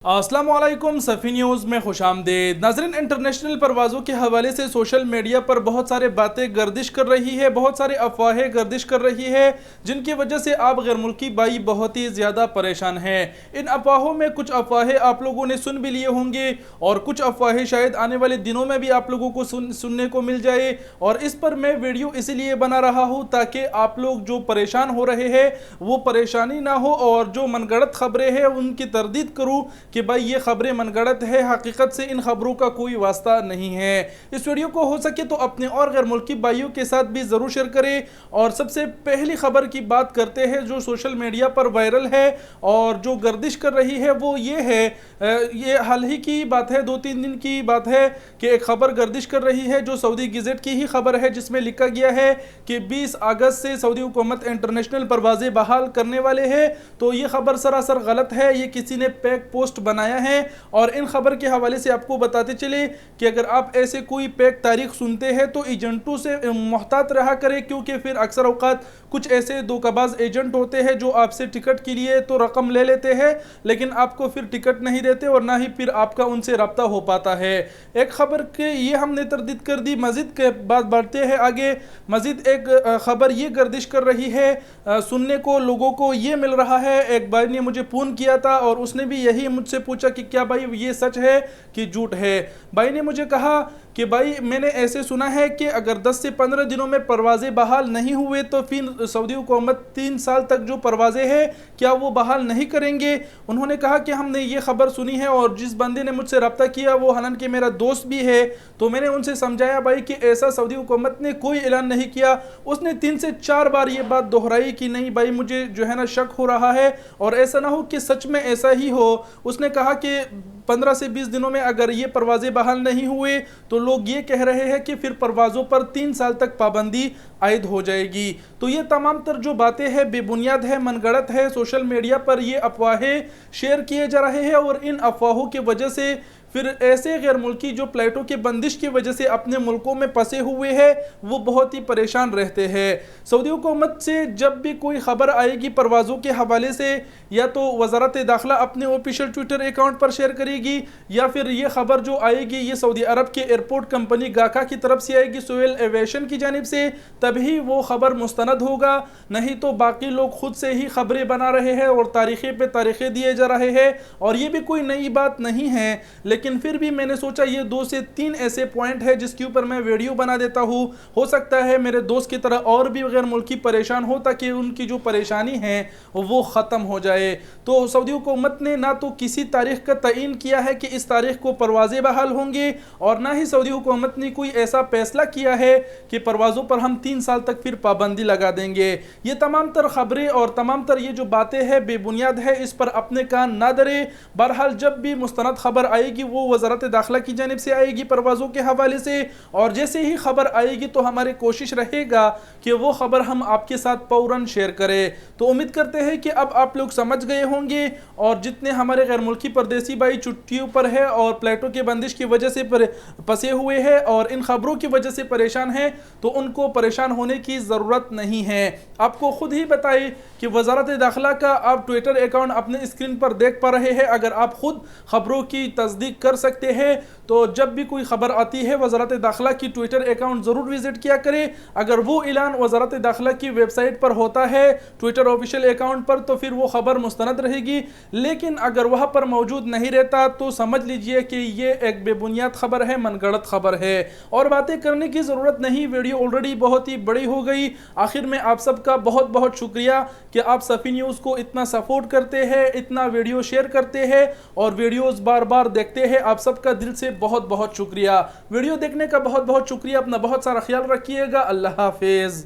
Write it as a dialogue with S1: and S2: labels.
S1: अस्सलाम वालेकुम, सफ़ी न्यूज़ में खुशामदीद। नाज़रीन, इंटरनेशनल परवाज़ों के हवाले से सोशल मीडिया पर बहुत सारे बातें गर्दिश कर रही है, बहुत सारे अफवाहें गर्दिश कर रही है, जिनकी वजह से आप गैर मुल्की भाई बहुत ही ज़्यादा परेशान हैं। इन अफवाहों में कुछ अफवाहें आप लोगों ने सुन भी लिए होंगे और कुछ अफवाहें शायद आने वाले दिनों में भी आप लोगों को सुनने को मिल जाए। और इस पर मैं वीडियो इसलिए बना रहा हूँ ताकि आप लोग जो परेशान हो रहे हैं वो परेशानी ना हो, और जो मनगढ़ंत खबरें हैं उनकी तरदीद करूँ कि भाई ये खबरें मनगढ़ंत है, हकीकत से इन खबरों का कोई वास्ता नहीं है। इस वीडियो को हो सके तो अपने और गैर मुल्की भाइयों के साथ भी ज़रूर शेयर करें। और सबसे पहली खबर की बात करते हैं जो सोशल मीडिया पर वायरल है और जो गर्दिश कर रही है वो ये है, ये हाल ही की बात है, 2-3 दिन की बात है कि एक खबर गर्दिश कर रही है जो सऊदी गज़ेट की ही खबर है, जिसमें लिखा गया है कि 20 अगस्त से सऊदी हुकूमत इंटरनेशनल परवाज़ें बहाल करने वाले हैं। तो ये खबर सरासर गलत है, ये किसी ने पैक पोस्ट बनाया है। और इन खबर के हवाले से आपको बताते चले कि अगर आप ऐसे कोई पैक तारीख सुनते हैं तो एजेंटों से मुहतात रहा करें, क्योंकि फिर अक्सर औकात कुछ ऐसे धोखेबाज एजेंट होते हैं जो आपसे टिकट के लिए तो रकम ले लेते हैं लेकिन आपको फिर टिकट नहीं देते और ना ही फिर आपका उनसे रब्ता हो पाता है। एक खबर के ये हमने तरदीद कर दी। मजीद के बात बढ़ते हैं आगे। मजीद एक खबर ये गर्दिश कर रही है, सुनने को लोगों को ये मिल रहा है। एक भाई ने मुझे फ़ोन किया था और उसने भी यही मुझसे पूछा कि क्या भाई ये सच है कि झूठ है। भाई ने मुझे कहा कि भाई मैंने ऐसे सुना है कि अगर 10 से 15 दिनों में परवाज़ें बहाल नहीं हुए तो फिर सऊदी हुकूमत 3 साल तक जो परवाज़ें हैं क्या वो बहाल नहीं करेंगे। उन्होंने कहा कि हमने ये खबर सुनी है और जिस बंदे ने मुझसे रब्ता किया वो हालांकि मेरा दोस्त भी है, तो मैंने उनसे समझाया भाई कि ऐसा सऊदी हुकूमत ने कोई ऐलान नहीं किया। उसने 3 से 4 बार ये बात दोहराई कि नहीं भाई मुझे जो है ना शक हो रहा है और ऐसा ना हो कि सच में ऐसा ही हो। उसने कहा कि 15 से 20 दिनों में अगर ये परवाज़ें बहाल नहीं हुए तो लोग ये कह रहे हैं कि फिर परवाज़ों पर 3 साल तक पाबंदी आयद हो जाएगी। तो ये तमाम तर जो बातें हैं बेबुनियाद है, मनगढ़ंत है। सोशल मीडिया पर ये अफवाहें शेयर किए जा रहे हैं और इन अफवाहों की वजह से फिर ऐसे गैर मुल्की जो फ्लाइटों की बंदिश की वजह से अपने मुल्कों में फंसे हुए हैं वो बहुत ही परेशान रहते हैं। सऊदी हुकूमत से जब भी कोई खबर आएगी परवाज़ों के हवाले से, या तो वज़ारत दाखिला अपने ऑफिशियल ट्विटर अकाउंट पर शेयर करेगी या फिर ये खबर जो आएगी ये सऊदी अरब के एयरपोर्ट कंपनी गाका की तरफ से आएगी, सोहेल एविएशन की जानिब से, तभी वो खबर मुस्तनद होगा। नहीं तो बाकी लोग खुद से ही खबरें बना रहे हैं और तारीखें पे तारीखें दिए जा रहे हैं। और ये भी कोई नई बात नहीं है, लेकिन फिर भी मैंने सोचा ये 2 से 3 ऐसे पॉइंट है जिसके ऊपर मैं वीडियो बना देता हूँ। हो सकता है मेरे दोस्त की तरह और भी गैर मुल्की परेशान हो ताकि उनकी जो परेशानी है वो ख़त्म हो जाए। तो सऊदी हुकूमत ने ना तो किसी तारीख का तयन किया है कि इस तारीख को परवाज़ें बहाल होंगे और ना ही सऊदी हुकूमत ने कोई ऐसा फैसला किया है कि परवाज़ों पर हम 3 साल तक फिर पाबंदी लगा देंगे। ये तमाम तर खबरें और तमाम तर ये जो बातें हैं बेबुनियाद है, इस पर अपने कान ना धरे। बहरहाल जब भी मुस्तनद खबर आएगी वो वज़ारत दाखिला की जानिब से आएगी परवाज़ों के हवाले से, और जैसे ही खबर आएगी तो हमारी कोशिश रहेगा कि वो खबर हम आपके साथ फ़ौरन शेयर करें। तो उम्मीद करते हैं कि अब आप लोग समझ गए होंगे, और जितने हमारे गैर मुल्की परदेसी भाई छुट्टियों पर है और फ्लाइटों की बंदिश की वजह से फंसे हुए हैं और इन खबरों की वजह से परेशान हैं, तो उनको परेशान होने की ज़रूरत नहीं है। आपको खुद ही बताइए कि वज़ारत दाखिला का आप ट्विटर अकाउंट अपने स्क्रीन पर देख पा रहे हैं। अगर आप खुद खबरों की तस्दीक कर सकते हैं तो जब भी कोई खबर आती है वज़ारत दाखिला की ट्विटर अकाउंट ज़रूर विज़िट किया करें। अगर वो ऐलान वज़ारत दाखिला की वेबसाइट पर होता है ट्विटर ऑफिशियल अकाउंट पर तो फिर वो खबर मुस्तनद रहेगी, लेकिन अगर वहाँ पर मौजूद नहीं रहता तो समझ लीजिए कि ये एक बेबुनियाद खबर है, मनगढ़ंत खबर है और बातें करने की ज़रूरत नहीं। वीडियो ऑलरेडी बहुत ही बड़ी हो गई। आखिर में आप सबका बहुत बहुत शुक्रिया कि आप सफ़ी न्यूज़ को इतना सपोर्ट करते हैं, इतना वीडियो शेयर करते हैं और वीडियोज़ बार बार देखते हैं। आप सबका दिल से बहुत बहुत शुक्रिया। वीडियो देखने का बहुत बहुत शुक्रिया। अपना बहुत सारा ख्याल रखिएगा। अल्लाह हाफिज़।